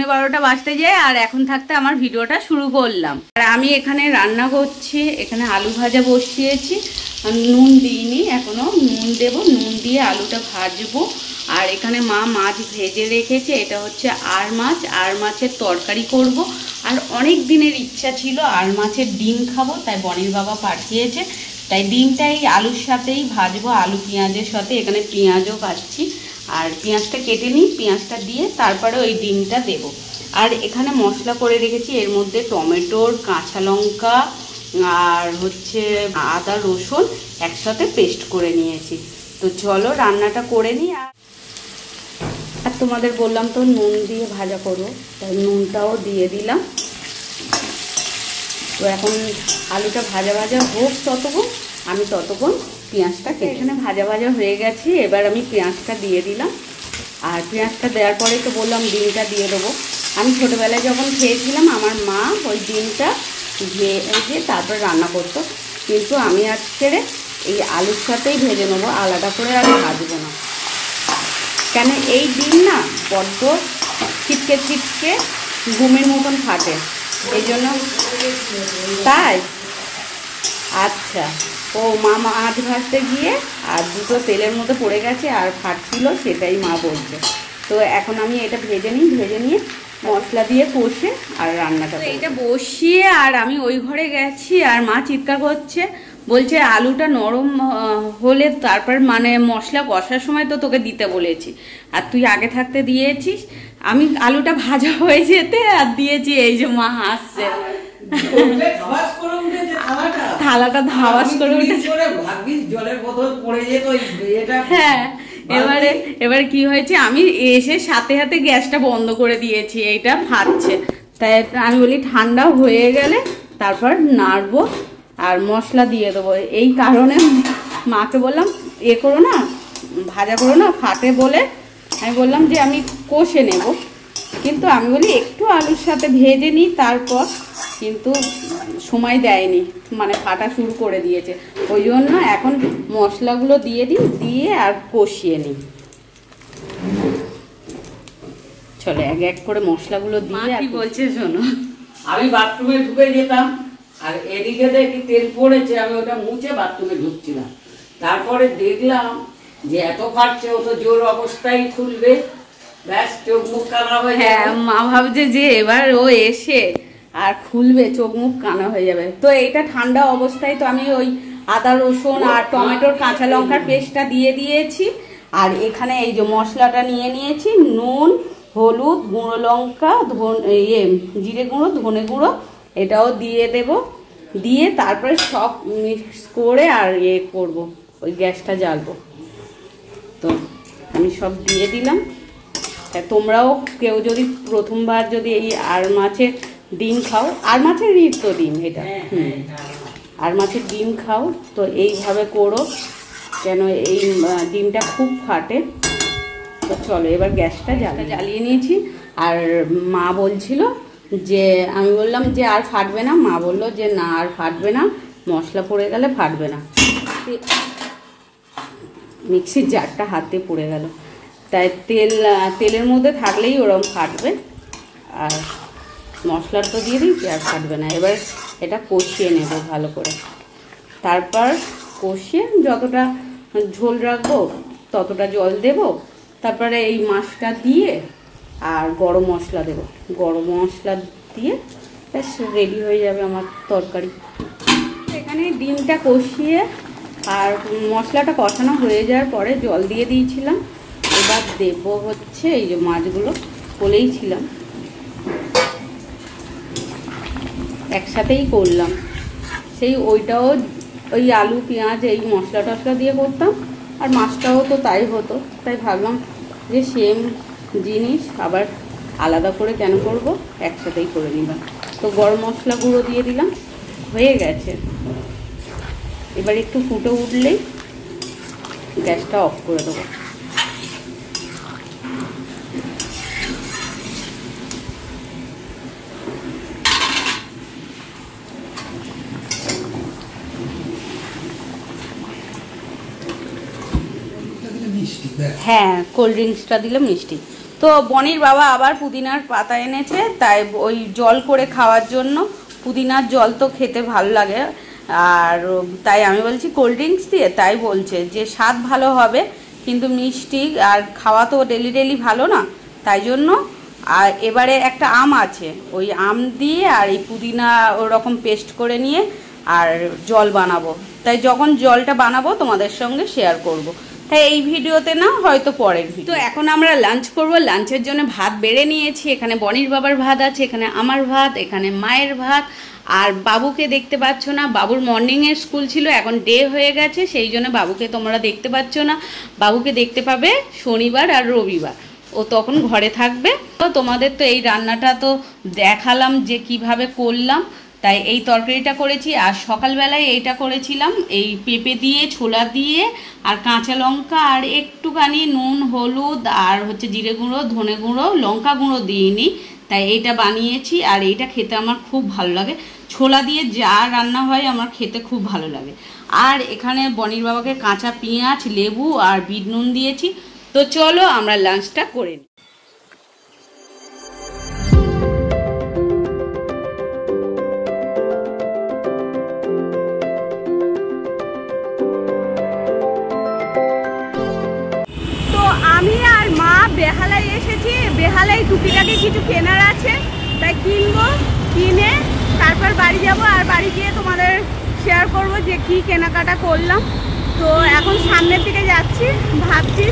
12:15 বাজতে যায় আর এখন থাকতে আমার ভিডিওটা শুরু করলাম। আর আমি এখানে রান্না করছি, এখানে আলু ভাজা বসিয়েছি, নুন দিইনি এখনো, নুন দেব, নুন দিয়ে আলুটা ভাজবো। আর এখানে মা মাছ ভেজে রেখেছে, এটা হচ্ছে আর মাছ, আর মাছের তরকারি করব। আর অনেক দিনের ইচ্ছা ছিল আর মাছের ডিম খাবো, তাই বনির বাবা পাঠিয়েছে, তাই ডিমটাই আলুর সাথেই ভাজবো, আলু পেঁয়াজের সাথে। এখানে পেঁয়াজও কাটছি, আর পেঁয়াজটা কেটে নিই, পেঁয়াজটা দিয়ে তারপরে ওই ডিমটা দেব। আর এখানে মশলা করে রেখেছি, এর মধ্যে টমেটোর, কাঁচা লঙ্কা আর হচ্ছে আদা রসুন একসাথে পেস্ট করে নিয়েছি। তো চলো রান্নাটা করে নিই। আর তোমাদের বললাম তো নুন দিয়ে ভাজা করবো, তাই নুনটাও দিয়ে দিলাম। তো এখন আলুটা ভাজা ভাজা হোক, ততক্ষণ আমি ততক্ষণ পেঁয়াজটা এখানে ভাজা ভাজা হয়ে গেছে। এবার আমি পেঁয়াজটা দিয়ে দিলাম, আর পেঁয়াজটা দেওয়ার পরে তো বললাম ডিমটা দিয়ে দেবো। আমি ছোটোবেলায় যখন খেয়েছিলাম আমার মা ওই ডিমটা ভেজে তারপর রান্না করতো, কিন্তু আমি আজকে এই আলুর সাথেই ভেজে নেবো, আলাদা করে আর ভাজবো না। কেন এই ডিম না বড্ড ছিটকে ছিটকে ঘুমের মতন ফাটে, এই জন্য। তাই আচ্ছা, ও মা মাছ ভাজতে গিয়ে আর দুটো তেলের মধ্যে পড়ে গেছে আর ফাটছিল, সেটাই মা বলছে। তো এখন আমি এটা ভেজে নিই, ভেজে নিয়ে মশলা দিয়ে কষে আর রান্নাটা এইটা বসিয়ে আর আমি ওই ঘরে গেছি। আর মা চিৎকার করছে, বলছে আলুটা নরম হলে তারপর মানে মশলা কষার সময় তো তোকে দিতে বলেছি, আর তুই আগে থাকতে দিয়েছিস। আমি আলুটা ভাজা হয়ে যেতে আর দিয়েছি, এই যে মা হাসছে, থালাটা ধাওয়াস করে উঠেছে। হ্যাঁ, এবার কি হয়েছে, আমি এসে সাথে সাথে গ্যাসটা বন্ধ করে দিয়েছি, এইটা ভাজছে। তাই আমি বলি ঠান্ডা হয়ে গেলে তারপর নাড়বো আর মশলা দিয়ে দেবো। এই কারণে মাকে বললাম এ করো না, ভাজা করো না, ফাটে বলে আমি বললাম যে আমি কষে নেব। কিন্তু আমি বলি একটু আলুর সাথে ভেজে নিই তারপর, কিন্তু সময় দেয়নি, মানে ফাটা শুরু করে দিয়েছে। ওই জন্য এখন মশলাগুলো দিয়ে দিই, দিয়ে আর কষিয়ে নিই। চলো এক এক করে মশলাগুলো দিয়ে। কি বলছে শোনো, আমি বাথরুমে ঢুকে যেতাম আর এদিকে দেখি তেল পড়েছে, আমি ওটা মুছে বাথরুমে ঢুকছিলাম। তারপরে দেখলাম যে এত ফাটছে, ও তো জোর অবস্থায় খুলবে, ব্যাস চোখ মুখ কানা হয়ে যাবে। হ্যাঁ, মা ভাবছে যে এবার ও এসে আর খুলবে, চোখ মুখ কানা হয়ে যাবে। তো এইটা ঠান্ডা অবস্থায় তো আমি ওই আদা রসুন আর টমেটোর কাঁচা লঙ্কার পেস্টটা দিয়ে দিয়েছি। আর এখানে এই যে মশলাটা নিয়ে নিয়েছি, নুন, হলুদ, গুঁড়ো লঙ্কা, জিরে গুঁড়ো, ধনে গুঁড়ো, এটাও দিয়ে দেব। দিয়ে তারপরে সব মিক্স করে আর করবো, ওই গ্যাসটা জ্বালবো। তো আমি সব দিয়ে দিলাম। তোমরাও কেউ যদি প্রথমবার যদি এই আর মাছের ডিম খাও, আর মাছের তো ডিম এটা, আর মাছের ডিম খাও তো এইভাবে করো, কেন এই ডিমটা খুব ফাটে। তো চলো এবার গ্যাসটা জ্বালিয়ে নিয়েছি। আর মা বলছিল যে, আমি বললাম যে আর ফাটবে না, মা বললো যে না আর ফাটবে না, মশলা পড়ে গেলে ফাটবে না। মিক্সির জারটা হাতে পড়ে গেল, তাই তেলের মধ্যে থাকলেই ওরকম ফাটবে। আর মশলা তো দিয়ে দিয়েছি, আর ফাটবে না। এবার এটা কষিয়ে নেব ভালো করে, তারপর কষিয়ে যতটা ঝোল রাখবো ততটা জল দেব। তারপরে এই মাছটা দিয়ে আর গরম মশলা দেব, গরম মশলা দিয়ে ব্যাস রেডি হয়ে যাবে আমার তরকারি। এখানে ডিমটা কষিয়ে আর মশলাটা কষানো হয়ে যাওয়ার পরে জল দিয়ে দিয়েছিলাম। এবার দেব হচ্ছে এই যে মাছগুলো বলেইছিলাম, একসাথেই করলাম। সেই ওইটাও ওই আলু পেঁয়াজ এই মশলা টশলা দিয়ে করতাম, আর মাছটাও তো তাই হতো, তাই ভাবলাম যে সেম জিনিস আবার আলাদা করে কেন করব, একসাথেই করে নিলাম। তো গরম মশলা গুঁড়ো দিয়ে দিলাম, হয়ে গেছে। এবার একটু ফুটে উঠলেই গ্যাসটা অফ করে দেবো। হ্যাঁ, কোল্ড ড্রিঙ্কসটা দিলে মিষ্টি। তো বনির বাবা আবার পুদিনার পাতা এনেছে, তাই ওই জল করে খাওয়ার জন্য। পুদিনার জল তো খেতে ভালো লাগে, আর তাই আমি বলছি কোল্ড ড্রিঙ্কস দিয়ে, তাই বলছে যে স্বাদ ভালো হবে কিন্তু মিষ্টি আর খাওয়া তো ডেলি ডেলি ভালো না, তাই জন্য। আর এবারে একটা আম আছে, ওই আম দিয়ে আর এই পুদিনা ওরকম পেস্ট করে নিয়ে আর জল বানাবো, তাই যখন জলটা বানাবো তোমাদের সঙ্গে শেয়ার করব। তাই এই ভিডিওতে না, হয়তো পরের ভিডিও। তো এখন আমরা লাঞ্চ করব। লাঞ্চের জন্য ভাত বেড়ে নিয়েছি, এখানে বনির বাবার ভাত আছে, এখানে আমার ভাত, এখানে মায়ের ভাত। আর বাবুকে দেখতে পাচ্ছ না, বাবুর মর্নিংয়ের স্কুল ছিল, এখন ডে হয়ে গেছে, সেই জন্য বাবুকে তোমরা দেখতে পাচ্ছ না। বাবুকে দেখতে পাবে শনিবার আর রবিবার, ও তখন ঘরে থাকবে। তো তোমাদের তো এই রান্নাটা তো দেখালাম যে কিভাবে করলাম, তাই এই তরকারিটা করেছি। আর সকালবেলায় এইটা করেছিলাম, এই পেঁপে দিয়ে, ছোলা দিয়ে আর কাঁচা লঙ্কা আর একটুখানি নুন, হলুদ আর হচ্ছে জিরে গুঁড়ো, ধনে গুঁড়ো, লঙ্কা গুঁড়ো দিইনি, তাই এইটা বানিয়েছি। আর এইটা খেতে আমার খুব ভালো লাগে, ছোলা দিয়ে যা রান্না হয় আমার খেতে খুব ভালো লাগে। আর এখানে বনির বাবাকে কাঁচা পেঁয়াজ, লেবু আর বিট নুন দিয়েছি। তো চলো আমরা লাঞ্চটা করে নিই। তো আমি আর মা বেহালায় এসেছি, বেহালায় টুকিটাকি কিছু কেনার আছে, তাই কিনবো, কিনে তারপর বাড়ি যাব। আর বাড়ি গিয়ে তোমাদের শেয়ার করব যে কি কেনাকাটা করলাম। তো এখন সামনের দিকে যাচ্ছি, ভাবছি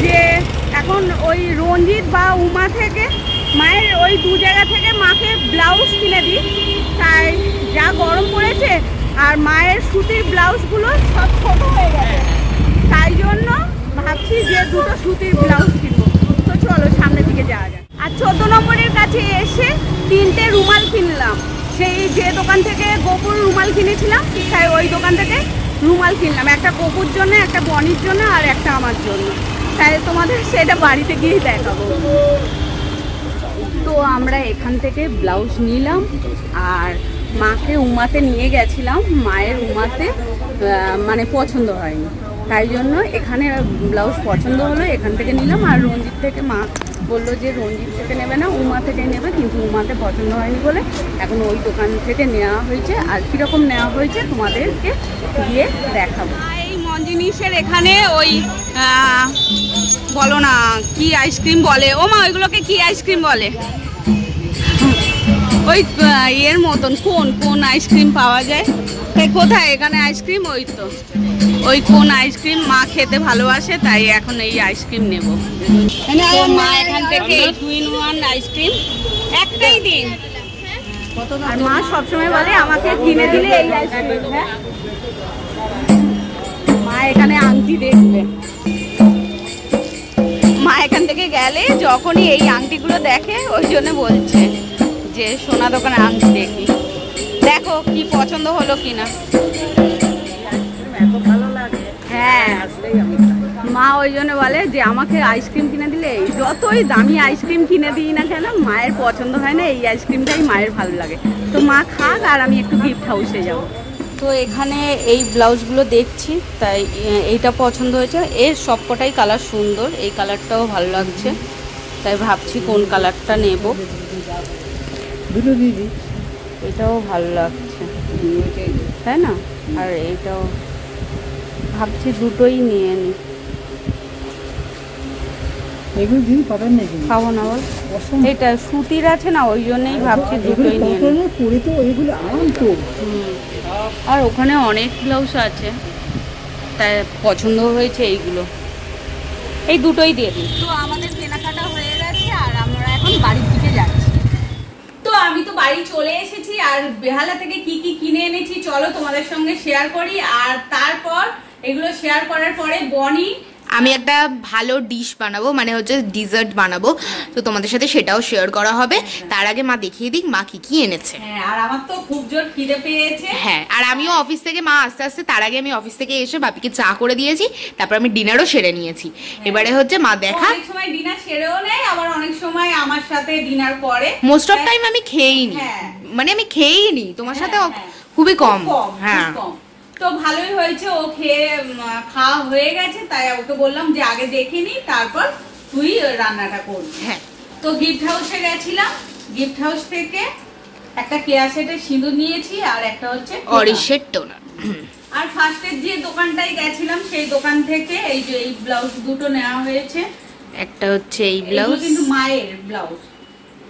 যে এখন ওই রঞ্জিত বা উমা থেকে, মায়ের ওই দু জায়গা থেকে মাকে ব্লাউজ কিনে দিই। তাই যা গরম পড়েছে আর মায়ের সুতির ব্লাউজগুলো সব ছোট হয়ে গেছে, তাই জন্য ভাবছি যে দুটো সুতির ব্লাউজ কিনবো। তো চলো সামনের দিকে যাওয়া যায়। আর 14 নম্বরের কাছে এসে 3টে রুমাল কিনলাম, সেই যে দোকান থেকে গোপুর রুমাল কিনেছিলাম, তাই ওই দোকান থেকে রুমাল কিনলাম, একটা গোপুর জন্য, একটা বনির জন্য আর একটা আমার জন্য। তাই তোমাদের সেটা বাড়িতে গিয়েই দেখাবো। তো আমরা এখান থেকে ব্লাউজ নিলাম আর মাকে উমাতে নিয়ে গেছিলাম, মায়ের উমাতে মানে পছন্দ হয়নি, তাই জন্য এখানে ব্লাউজ পছন্দ হলো, এখান থেকে নিলাম। আর রঞ্জিত থেকে মা বললো যে রঞ্জিত থেকে নেবে না, উমা থেকে নেবে, কিন্তু উমাতে পছন্দ হয়নি বলে এখন ওই দোকান থেকে নেওয়া হয়েছে। আর কীরকম নেওয়া হয়েছে তোমাদেরকে গিয়ে দেখাবো। এই মঞ্জিনিসের এখানে ওই বলো না কি আইসক্রিম বলে, ও মা ওইগুলোকে কি আইসক্রিম বলে, ওই এর মতন কোন কোন আইসক্রিম পাওয়া যায়। তাই কোথায় এখানে আইসক্রিম, ওই তো ওই কোন আইসক্রিম মা খেতে ভালোবাসে, তাই এখন এই আইসক্রিম নেব। মা এখান থেকে 2-in-1 আইসক্রিম একটাই দিন। আর মা সবসময় বলে আমাকে কিনে দিলে এই আইসক্রিম। হ্যাঁ, মা এখানে আংটি দেখবে, মা এখান থেকে গেলে যখনই এই আংটিগুলো দেখে ওই জন্য বলছে যে সোনা দোকানে আংটি দেখি, দেখো কি পছন্দ হলো কিনা। হ্যাঁ, মা ওই জন্য বলে যে আমাকে আইসক্রিম কিনে দিলে, যতই দামি আইসক্রিম কিনে দিই না কেন মায়ের পছন্দ হয় না, এই আইসক্রিমটাই মায়ের ভালো লাগে। তো মা খাক আর আমি একটু গিফট হাউসে যাব। তো এখানে এই ব্লাউজগুলো দেখছি, তাই এইটা পছন্দ হয়েছে, এর সবকটাই কালার সুন্দর, এই কালারটাও ভালো লাগছে, তাই ভাবছি কোন কালারটা নেব। এটাও ভালো লাগছে, তাই না? আর এইটাও ভাবছি দুটোই নিয়ে নিই। এগুলো দিদি পাবেন না, খাবো না বল, এটা সুতির আছে না, ওই জন্যই ভাবছি দুটোই নিয়ে নিই। পরে তো এগুলো আরাম তো। আর ওখানে অনেক ব্লাউজ আছে, তাই পছন্দ হয়েছে এইগুলো, এই দুটোই দিয়ে দিই। তো আমাদের কেনাকাটা হয়ে গেছে আর আমরা এখন বাড়ির দিকে যাচ্ছি। তো আমি তো বাড়ি চলে এসেছি, আর বেহালা থেকে কি কি কিনে এনেছি চলো তোমাদের সঙ্গে শেয়ার করি। আর তারপর এগুলো শেয়ার করার পরে বনি, আমি একটা ভালো ডিশ বানাবো, মানে হচ্ছে ডিজার্ট বানাবো, তো তোমাদের সাথে সেটাও শেয়ার করা হবে। তার আগে মা দেখিয়ে দিক মা কি কি এনেছে। হ্যাঁ, আর আমার তো খুব জোর খিদে পেয়েছে। হ্যাঁ, আর আমিও অফিস থেকে, মা আস্তে আস্তে, তার আগে আমি অফিস থেকে এসে বাপিকে চা করে দিয়েছি, তারপর আমি ডিনারও সেরে নিয়েছি। এবারে হচ্ছে মা দেখা, অনেক সময় ডিনার সেরেও নেয়, আবার অনেক সময় আমার সাথে ডিনার করে। মোস্ট অফ টাইম আমি খেয়েই নি, মানে আমি খেয়েই নি তোমার সাথে, খুবই কম। হ্যাঁ, তো ভালোই হয়েছে, ও খেয়ে খাওয়া হয়ে গেছে, তাই ওকে বললাম যে আগে দেখে নি তারপর তুই রান্নাটা করবি। হ্যাঁ। তো গিফট হাউসে গেছিলাম, গিফট হাউস থেকে একটা কেয়া সেটের সিঁদুর নিয়েছি আর একটা হচ্ছে অরিশের টোনার। আর ফার্স্টের যে দোকানটায় গেছিলাম সেই দোকান থেকে এই যে এই ব্লাউজ দুটো নেওয়া হয়েছে। একটা হচ্ছে এই ব্লাউজ, কিন্তু মায়ের ব্লাউজ।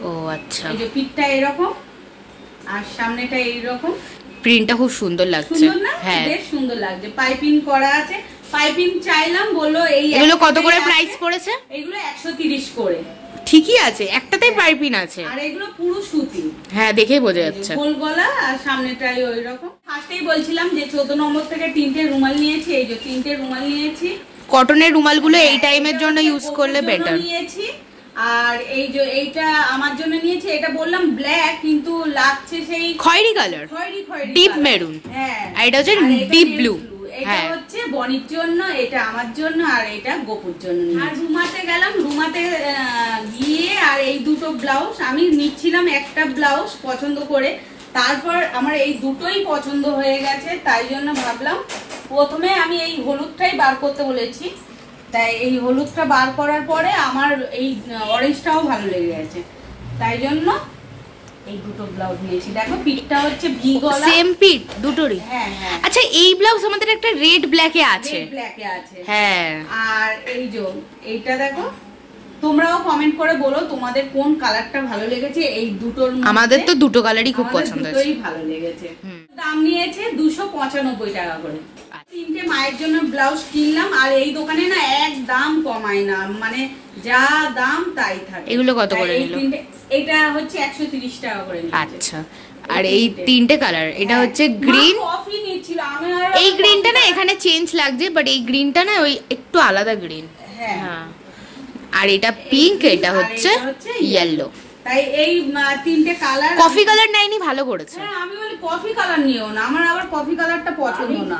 ও আচ্ছা, এই যে পিঠটা এরকম আর সামনেটা এইরকম। প্রিন্টটা খুব সুন্দর লাগছে। সুন্দর না? হ্যাঁ, বেশ সুন্দর লাগছে। পাইপিং করা আছে, পাইপিং চাইলাম, বললো এই এগুলো কত করে প্রাইস পড়েছে? এগুলো 130 করে। ঠিকই আছে, একটাতেই পাইপিং আছে। আর এগুলো পুরো সুতি। হ্যাঁ, দেখেই বোঝা যাচ্ছে। গোল গলা আর সামনেটাই ওই রকম। ফার্স্টেই বলছিলাম যে 14 নম্বর থেকে 3টে রুমাল নিয়েছি। এই যে 3টে রুমাল নিয়েছি। কটনের রুমালগুলো এই টাইমের জন্য ইউজ করলে বেটার। নিয়েছি। আর এই যে এইটা আমার জন্য নিয়েছি, এটা বললাম ব্ল্যাক কিন্তু লাগছে সেই খয়েরি কালার, খয়েরি খয়েরি ডিপ মেরুন। হ্যাঁ, আর এটা হচ্ছে ডিপ ব্লু। এটা হ্যাঁ, হচ্ছে বনির জন্য, এটা আমার জন্য, আর এটা গোপুর জন্য। আর রুমাতে গেলাম, রুমাতে গিয়ে আর এই দুটো ব্লাউজ আমি নিচ্ছিলাম, একটা ব্লাউজ পছন্দ করে, তারপর আমার এই দুটোই পছন্দ হয়ে গেছে, তাই জন্য ভাবলাম প্রথমে আমি এই হলুদটাই বার করতে বলেছি। তাই এই হলুদটা বার করার পরে আমার এই অরেঞ্জটাও ভালো লেগে গেছে, তাই জন্য এই দুটো ব্লাউজ নিয়েছি। দেখো পিঠটা হচ্ছে ভি গলা, সেম পিট দুটোরই। হ্যাঁ হ্যাঁ। আচ্ছা, এই ব্লাউজ আমাদের একটা রেড ব্ল্যাকে আছে। রেড ব্ল্যাকে আছে। হ্যাঁ। আর এই যে এইটা দেখো, তোমরাও কমেন্ট করে বলো তোমাদের কোন কালারটা ভালো লেগেছে এই দুটোর মধ্যে। আমাদের তো দুটো কালারই খুব পছন্দ হয়েছে। দুটোই ভালো লেগেছে। দাম নিয়েছে 295 টাকা করে। 3টে মায়ের জন্য ব্লাউজ কিনলাম। আর এই দোকানে না এক দাম কমায় না, মানে যা দাম তাই থাকে। এগুলো কত করে নিল? এটা হচ্ছে 130 টাকা করে নিয়েছে। আচ্ছা। আর এই 3টে কালার, এটা হচ্ছে গ্রিন। কফি নিচ্ছিল আমি, আর এই গ্রিনটা না এখানে চেঞ্জ লাগছে, বাট এই গ্রিনটা না ওই একটু আলাদা গ্রিন। হ্যাঁ। আর এটা পিঙ্ক, এটা হচ্ছে ইয়েলো। তাই এই 3টে কালার। কফি কালার নাইনি, ভালো করেছে। হ্যাঁ, আমি বলি কফি কালার নিও না, আমার আবার কফি কালারটা পছন্দ না।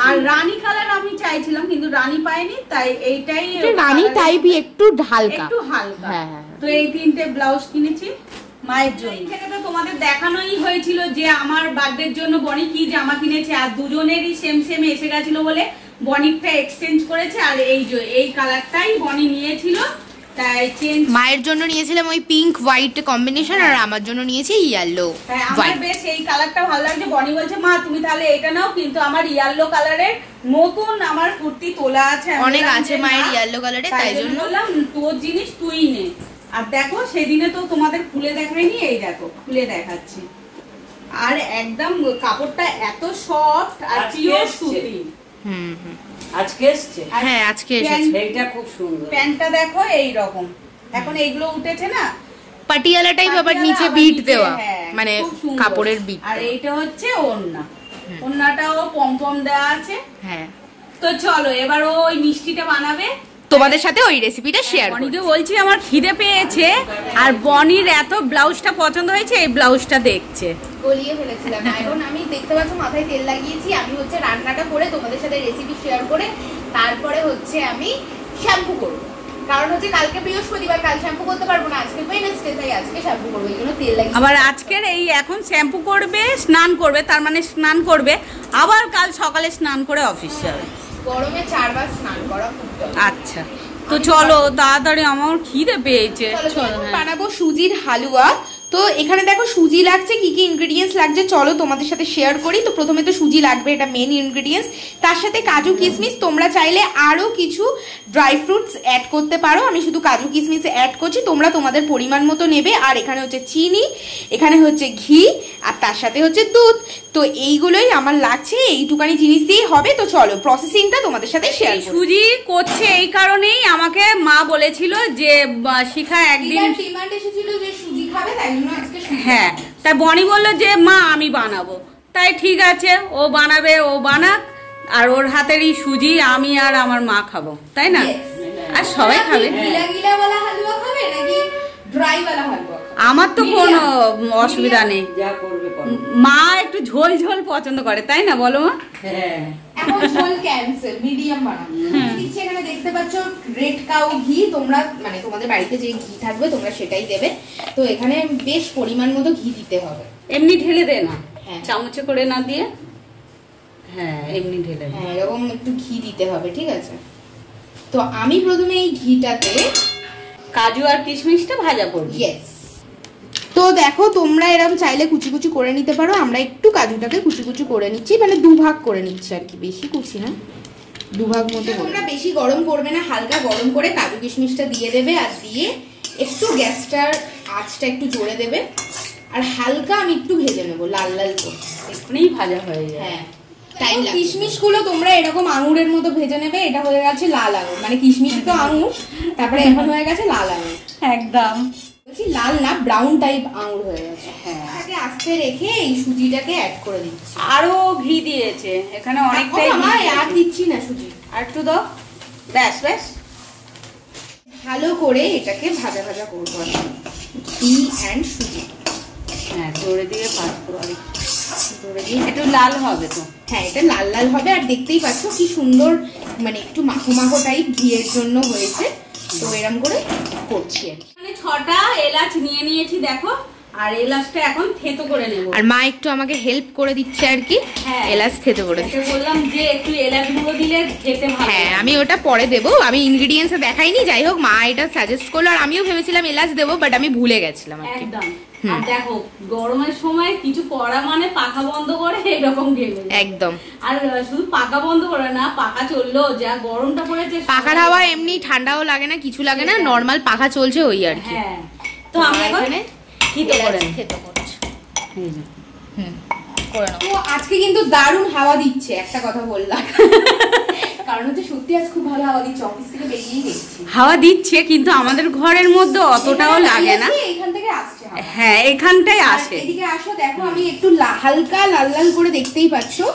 আর রানী কালার আমি চাইছিলাম কিন্তু রানী পাইনি, তাই এইটাই রানী টাইপই, একটু হালকা, একটু হালকা। হ্যাঁ। তো এই 3টে ব্লাউজ কিনেছি মায়ের জন্য। এখানে তো তোমাদের দেখানোই হয়েছিল যে আমার বার্থডের জন্য বনি কি জামা কিনেছে, আর দুজনেরই সেম সেম এসে গেছিল বলে বনিরটা এক্সচেঞ্জ করেছে। আর এই যে এই কালারটাই বনি নিয়েছিল, তাই চেঞ্জ। মায়ের জন্য নিয়েছিলাম ওই পিঙ্ক হোয়াইট কম্বিনেশন, আর আমার জন্য নিয়েছি ইয়েলো আমার বেশ এই কালারটা ভালো লাগছে। বনি বলছে মা তুমি তাহলে এটা নাও, কিন্তু আমার ইয়েলো কালারের নতুন আমার কুর্তি তোলা আছে, অনেক আছে মায়ের ইয়েলো কালারে, তাই জন্য বললাম তোর জিনিস তুই নে। আর দেখো সেদিনে তো তোমাদের খুলে দেখাইনি, এই দেখো খুলে দেখাচ্ছি। আর একদম কাপড়টা এত সফট আর পিওর সুতি। আজকে এসছে? হ্যাঁ, আজকে এসেছে। এইটা খুব সুন্দর। প্যান্টটা দেখো এই রকম, এখন এইগুলো উঠেছে না, পাটিয়ালা টাইপ, আবার নিচে বিট দেওয়া, হ্যাঁ, মানে খুব সুন্দর। কাপড়ের বিট। আর এইটা হচ্ছে ওড়না, ওড়নাটাও পম দেওয়া আছে। হ্যাঁ। তো চলো এবার ওই মিষ্টিটা বানাবে, তোমাদের সাথে ওই রেসিপিটা শেয়ার করি। বনিকে বলছি আমার খিদে পেয়েছে, আর বনির এত ব্লাউজটা পছন্দ হয়েছে, এই ব্লাউজটা দেখছে। গলিয়ে ফেলেছিলাম। এখন আমি দেখতে পাচ্ছ মাথায় তেল লাগিয়েছি, আমি হচ্ছে রান্নাটা করে তোমাদের সাথে রেসিপি শেয়ার করে তারপরে হচ্ছে আমি শ্যাম্পু করব। কারণ হচ্ছে কালকে বৃহস্পতিবার, কাল শ্যাম্পু করতে পারবো না, আজকে ওয়েডনেসডে, তাই আজকে শ্যাম্পু করবো, এই জন্য তেল লাগিয়ে। আবার আজকের এই এখন শ্যাম্পু করবে, স্নান করবে, তার মানে স্নান করবে, আবার কাল সকালে স্নান করে অফিস যাবে। গরমে 4 বার স্নান করা খুব দরকার। আচ্ছা, তো চলো তাড়াতাড়ি, আমার খিদে পেয়েছে। চলো বানাবো সুজির হালুয়া। তো এখানে দেখো সুজি লাগছে, কি কি ইনগ্রেডিয়েন্টস লাগছে চলো তোমাদের সাথে শেয়ার করি। তো প্রথমে তো সুজি লাগবে, এটা মেন ইনগ্রেডিয়েন্টস। তার সাথে কাজু কিশমিশ, তোমরা চাইলে আরও কিছু ড্রাই ফ্রুটস অ্যাড করতে পারো, আমি শুধু কাজু কিশমিশ অ্যাড করছি, তোমরা তোমাদের পরিমাণ মতো নেবে। আর এখানে হচ্ছে চিনি, এখানে হচ্ছে ঘি, আর তার সাথে হচ্ছে দুধ। তো এইগুলোই আমার লাগছে, এইটুকানি জিনিস দিয়েই হবে। তো চলো প্রসেসিংটা তোমাদের সাথে শেয়ার করি। সুজি করছে এই কারণেই আমাকে মা বলেছিল যে শিখা একদিন ডিমান্ড এসেছিল যে সুজি খাবে, তাই জন্য আজকে সুজি। হ্যাঁ, তাই বনি বললো যে মা আমি বানাবো, তাই ঠিক আছে ও বানাবে, ও বানাক, আর ওর হাতেরই সুজি আমি আর আমার মা খাবো, তাই না? আর সবাই খাবে। গিলা গিলা वाला হালুয়া খাবে নাকি ড্রাই वाला হালুয়া? আমার তো কোনো অসুবিধা নেই, যা করবে করো। মা একটু ঝোল ঝোল পছন্দ করে, তাই না বলো মা? হ্যাঁ, এখন ঝোল ক্যান্সেল, মিডিয়াম বানাবো। দিচ্ছি এখানে দেখতে পাচ্ছ রেড কাউ ঘি, তোমরা মানে তোমাদের বাড়িতে যে ঘি থাকবে তোমরা সেটাই দেবে। তো এখানে বেশ পরিমাণ মতো ঘি দিতে হবে। এমনি ঢেলে দে না, হ্যাঁ। চামচে করে না দিয়ে, হ্যাঁ এমনি ঢেলে দে। হ্যাঁ, এরকম একটু ঘি দিতে হবে, ঠিক আছে? তো আমি প্রথমে এই ঘিটাতে কাজু আর কিশমিশটা ভাজা করবো। ইয়েস। তো দেখো তোমরা এরকম চাইলে কুচি কুচি করে নিতে পারো, আমরা একটু কাজুটাকে কুচি কুচি করে নিচ্ছি, মানে দুভাগ করে নিচ্ছি আর কি, বেশি কুচি না, দুভাগ মতো। তোমরা বেশি গরম করবে না, হালকা গরম করে কাজু কিশমিশটা দিয়ে দেবে, আর দিয়ে একটু গ্যাসটার আঁচটা একটু জোরে দেবে, আর হালকা আমি একটু ভেজে নেবো লাল লাল করে, এখনই ভাজা হয়ে যায়। হ্যাঁ কিশমিশ গুলো তোমরা এরকম আঙুরের মতো ভেজে নেবে। এটা হয়ে গেছে লাল আঙুর, মানে কিশমিশ তো আঙুর, তারপরে এখন হয়ে গেছে লাল আঙুর, একদম বলছি লাল না ব্রাউন টাইপ আঙুর হয়ে গেছে। হ্যাঁ, এটাকে আস্তে রেখে এই সুজিটাকে অ্যাড করে দিচ্ছি। আরো ঘি দিয়েছে এখানে অনেকটাই ঘি আর দিচ্ছি না সুজি, আর একটু দাও, ব্যাস ব্যাস। ভালো করে এটাকে ভাজা ভাজা করবো ঘি অ্যান্ড সুজি। হ্যাঁ জোরে দিয়ে ভাজবো, আর জোরে দিয়ে একটু লাল হবে তো। হ্যাঁ এটা লাল লাল হবে, আর দেখতেই পাচ্ছ কি সুন্দর, মানে একটু মাখো মাখো টাইপ ঘিয়ের জন্য হয়েছে। তো এরকম করে করছি আর কি। মানে 6টা এলাচ নিয়ে নিয়েছি দেখো, আর এলাচটা এখন থেতো করে নেব। আর মা একটু আমাকে হেল্প করে দিচ্ছে আর কি, হ্যাঁ, এলাচ থেতো করে দিচ্ছে। বললাম যে একটু এলাচ গুঁড়ো দিলে খেতে ভালো। হ্যাঁ আমি ওটা পরে দেবো, আমি ইনগ্রেডিয়েন্টসে দেখাইনি, যাই হোক মা এটা সাজেস্ট করলো, আর আমিও ভেবেছিলাম এলাচ দেবো, বাট আমি ভুলে গেছিলাম আর কি। একদম। আর দেখো গরমের সময় কিছু করা মানে পাখা বন্ধ করে এরকম গেলে একদম। আর শুধু পাখা বন্ধ করে না, পাখা চললো, যা গরমটা পড়েছে, পাখার হাওয়া এমনি ঠান্ডাও লাগে না, কিছু লাগে না, নর্মাল পাখা চলছে ওই আর কি। হ্যাঁ তো আমরা এখানে থেতো করে থেতো করছি। তো আজকে কিন্তু দারুণ হাওয়া দিচ্ছে, একটা কথা বললাম, কারণ হচ্ছে সত্যি আজ খুব ভালো হাওয়া দিচ্ছে, অফিস থেকে বেরিয়েই দেখছি হাওয়া দিচ্ছে, কিন্তু আমাদের ঘরের মধ্যে অতটাও লাগে না। এখান থেকে আসছে হাওয়া। হ্যাঁ এখানটাই আসে। এদিকে আসো, দেখো আমি একটু হালকা লাল লাল করে দেখতেই পাচ্ছো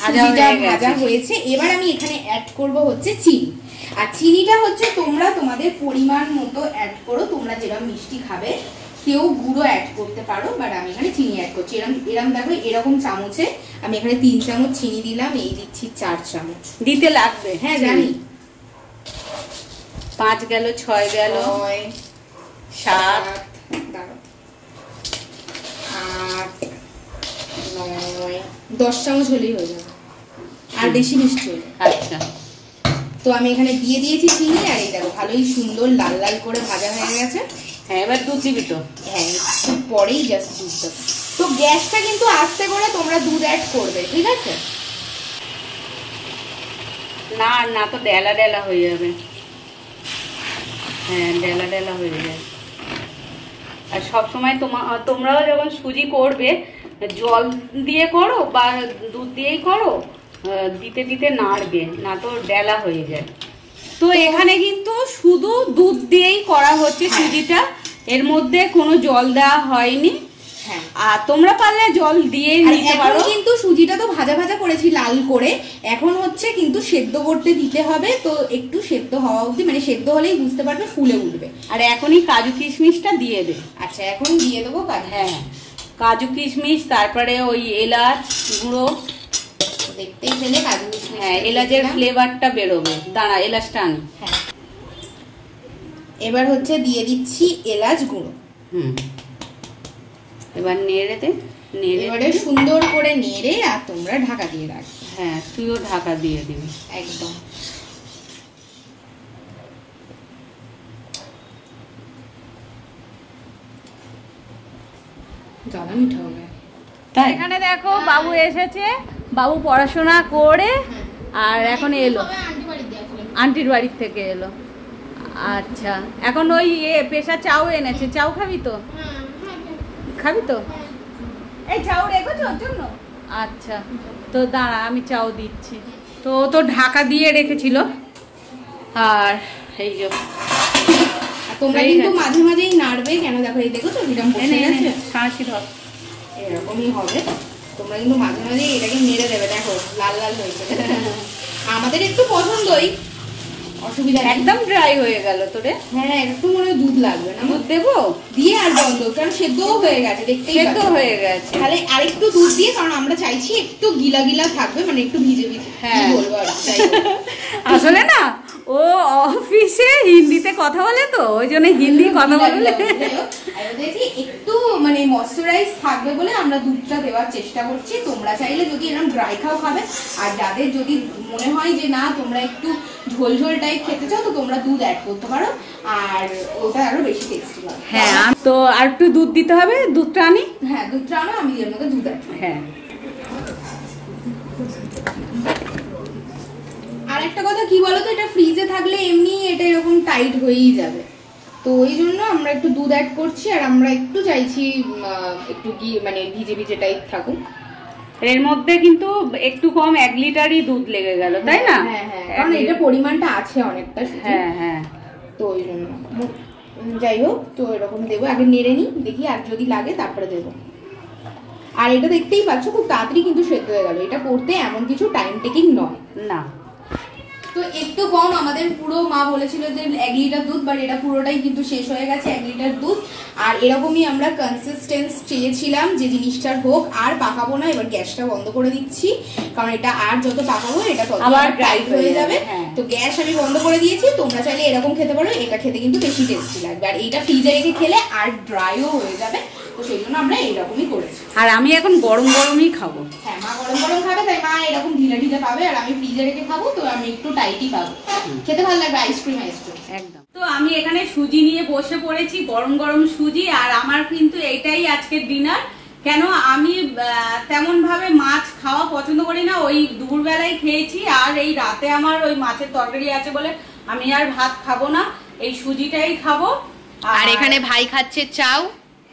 ভাজা হয়েছে। এবার আমি এখানে অ্যাড করব হচ্ছে চিনি, আর চিনিটা হচ্ছে তোমরা তোমাদের পরিমাণ মতো অ্যাড করো, তোমরা যেরকম মিষ্টি খাবে, কেউ গুঁড়ো অ্যাড করতে পারো, বাট আমি এখানে চিনি অ্যাড করছি। এরকম দেখো এরকম চামচে আমি এখানে 3 চামচ চিনি দিলাম, এই দিচ্ছি 4 চামচ। দিতে লাগবে, হ্যাঁ জানি। 5 গেল, 6 গেল, 7, 10 চামচ হলেই হয়ে যাবে, আর বেশি মিষ্টি হয়ে যাবে। আচ্ছা তো আমি এখানে দিয়ে দিয়েছি চিনি, আর এই দেখো ভালোই সুন্দর লাল লাল করে ভাজা হয়ে গেছে। হ্যাঁ এবার দুধ দিবি তো? হ্যাঁ একটু পরেই জাস্ট দুধ দেবো। তো গ্যাসটা কিন্তু আস্তে করে তোমরা দুধ অ্যাড করবে, ঠিক আছে? না না তো ডেলা ডেলা হয়ে যাবে। হ্যাঁ ডেলা ডেলা হয়ে যাবে। আর সবসময় তোমরাও যখন সুজি করবে জল দিয়ে করো বা দুধ দিয়েই করো, দিতে দিতে নাড়বে, না তো ডেলা হয়ে যায়। তো এখানে কিন্তু শুধু দুধ দিয়েই করা হচ্ছে সুজিটা, এর মধ্যে কোনো জল দেওয়া হয়নি। হ্যাঁ আর তোমরা পারলে জল দিয়ে নিতে পারো। কিন্তু সুজিটা তো ভাজা ভাজা করেছি লাল করে, এখন হচ্ছে কিন্তু সেদ্ধ করতে দিতে হবে, তো একটু সেদ্ধ হওয়া অবধি, মানে সেদ্ধ হলেই বুঝতে পারবে ফুলে উঠবে। আর এখনই কাজু কিশমিশটা দিয়ে দে। আচ্ছা এখন দিয়ে দেবো কাজু। হ্যাঁ কাজু কিশমিশ, তারপরে ওই এলাচ গুঁড়ো, দেখতেই পেলে কাজু কিশমিশ। হ্যাঁ এলাচের ফ্লেভারটা বেরোবে। দাঁড়া এলাচটা আনি। হ্যাঁ এবার হচ্ছে দিয়ে দিচ্ছি এলাচ গুঁড়ো। এবার নেড়ে দে, নেড়ে এবারে সুন্দর করে নেড়ে আর তোমরা ঢাকা দিয়ে রাখবে। হ্যাঁ তুইও ঢাকা দিয়ে দিবি একদম। ज़्यादा मीठा हो गया। তাই এখানে দেখো বাবু এসেছে, বাবু পড়াশোনা করে আর এখন এলো আন্টির বাড়ির থেকে এলো। আচ্ছা এখন ওই পেশা চাউ এনেছে, চাউ খাবি তো? খাবি তো? এই চাউ রেখেছো ওর জন্য? আচ্ছা তো দাঁড়া আমি চাউ দিচ্ছি। তো তো ঢাকা দিয়ে রেখেছিল, আর এই যে তোমরা কিন্তু মাঝে মাঝেই নাড়বে, কেন দেখো এই দেখো তো এরকম বসে গেছে, সাঁড়াশি ধর, এরকমই হবে। তোমরা কিন্তু মাঝে মাঝে এটাকে নেড়ে দেবে, দেখো লাল লাল হয়েছে। আমাদের একটু পছন্দই, অসুবিধা একদম ড্রাই হয়ে গেল তোরে। হ্যাঁ একটু মনে হয় দুধ লাগবে না? দুধ দেবো দিয়ে আর বন্ধ, কারণ সেদ্ধও হয়ে গেছে, দেখতেই সেদ্ধ হয়ে গেছে। তাহলে আরেকটু দুধ দিয়ে, কারণ আমরা চাইছি একটু গিলা গিলা থাকবে, মানে একটু ভিজে ভিজে। হ্যাঁ বলবো আর আসলে না ও অফিসে হিন্দিতে কথা বলে, তো ওই জন্য হিন্দি কথা বললে। আর দেখি একটু মানে ময়শ্চারাইজ থাকবে বলে আমরা দুধটা দেওয়ার চেষ্টা করছি। তোমরা চাইলে যদি এরকম ড্রাই খাও খাবে, আর যাদের যদি মনে হয় যে না তোমরা একটু ঝোল ঝোল টাইপ খেতে চাও তো তোমরা দুধ অ্যাড করতে পারো, আর ওটা আরো বেশি টেস্টি হবে। হ্যাঁ, তো আর একটু দুধ দিতে হবে। দুধটা আনি। হ্যাঁ দুধটা আনো, আমি এর মধ্যে দুধ অ্যাড। হ্যাঁ। আর একটা কথা কি বলতো, এটা ফ্রিজে থাকলে এমনি এটা এরকম টাইট হয়েই যাবে, তো ওই জন্য আমরা একটু দুধ অ্যাড করছি। আর আমরা একটু চাইছি একটু মানে ভিজে ভিজে টাইপ থাকুক। এর মধ্যে কিন্তু একটু কম 1 লিটারই দুধ লেগে গেল, তাই না? হ্যাঁ হ্যাঁ, কারণ এটা পরিমাণটা আছে অনেকটা। হ্যাঁ হ্যাঁ, তো ওই জন্য যাই হোক, তো এরকম দেবো। আগে নেড়ে নিই দেখি, আর যদি লাগে তারপরে দেবো। আর এটা দেখতেই পাচ্ছ খুব তাড়াতাড়ি কিন্তু সেদ্ধ হয়ে গেল। এটা করতে এমন কিছু টাইম টেকিং নয় না। তো একটু কম, আমাদের পুরো মা বলেছিল যে 1 লিটার দুধ, বাট এটা পুরোটাই কিন্তু শেষ হয়ে গেছে 1 লিটার দুধ। আর এরকমই আমরা কনসিস্টেন্স চেয়েছিলাম যে জিনিসটার হোক। আর পাকাবো না, এবার গ্যাসটা বন্ধ করে দিচ্ছি, কারণ এটা আর যত পাকাবো এটা তত আবার টাইট হয়ে যাবে। হ্যাঁ। তো গ্যাস আমি বন্ধ করে দিয়েছি। তোমরা চাইলে এরকম খেতে পারো, এটা খেতে কিন্তু বেশি টেস্টি লাগবে। আর এইটা ফ্রিজে রেখে খেলে আর ড্রাইও হয়ে যাবে, তো সেই জন্য আমরা এইরকমই করেছি। আর আমি এখন গরম গরমই খাবো। হ্যাঁ, মা গরম গরম খাবে, তাই মা এরকম ঢিলে ঢিলে পাবে, আর আমি ফ্রিজে রেখে খাবো, তো আমি একটু টাইটই পাবো। খেতে ভালো লাগবে, আইসক্রিম আইসক্রিম একদম। তো আমি এখানে সুজি নিয়ে বসে পড়েছি, গরম গরম সুজি। আর আমার কিন্তু এটাই আজকের ডিনার। কেন আমি তেমন ভাবে মাছ খাওয়া পছন্দ করি না, ওই দুপুরবেলায় খেয়েছি, আর এই রাতে আমার ওই মাছের তরকারি আছে বলে আমি আর ভাত খাবো না, এই সুজিটাই খাবো। আর এখানে ভাই খাচ্ছে চাউ।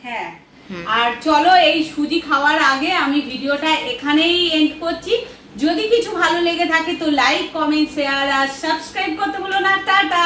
হ্যাঁ, আর চলো এই সুজি খাওয়ার আগে আমি ভিডিওটা এখানেই এন্ড করছি। যদি কিছু ভালো লেগে থাকে তো লাইক, কমেন্ট, শেয়ার আর সাবস্ক্রাইব করতে ভুলো না। টাটা।